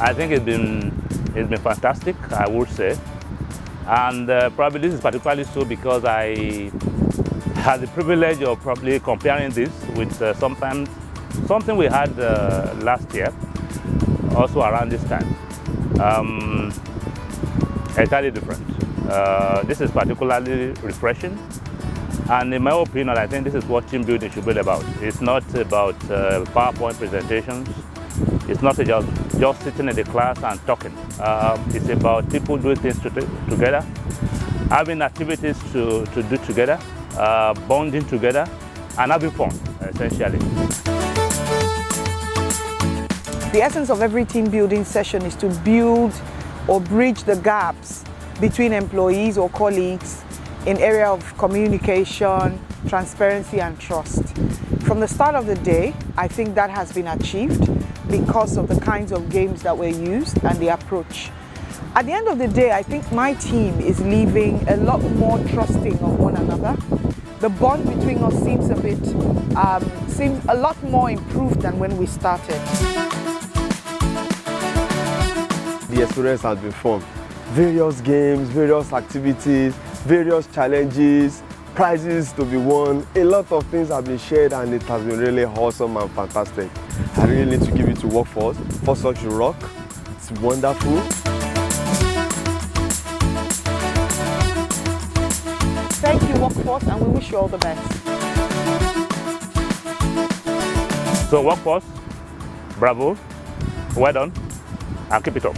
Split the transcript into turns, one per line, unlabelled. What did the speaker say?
I think it's been fantastic, I would say. And probably this is particularly so because I had the privilege of probably comparing this with something we had last year, also around this time. Entirely different. This is particularly refreshing. And in my opinion, I think this is what team building should be about. It's not about PowerPoint presentations. It's not just sitting in the class and talking. It's about people doing things together, having activities to do together, bonding together, and having fun, essentially.
The essence of every team building session is to build or bridge the gaps between employees or colleagues in area of communication, transparency, and trust. From the start of the day, I think that has been achieved because of the kinds of games that were used and the approach. At the end of the day, I think my team is leaving a lot more trusting of one another. The bond between us seems a lot more improved than when we started.
The experience has been fun. Various games, various activities, various challenges, prizes to be won. A lot of things have been shared and it has been really awesome and fantastic. I really need to give it to Workforce. For such a rock. It's wonderful.
Thank you, Workforce, and we wish you all the best.
So Workforce, bravo, well done, and keep it up.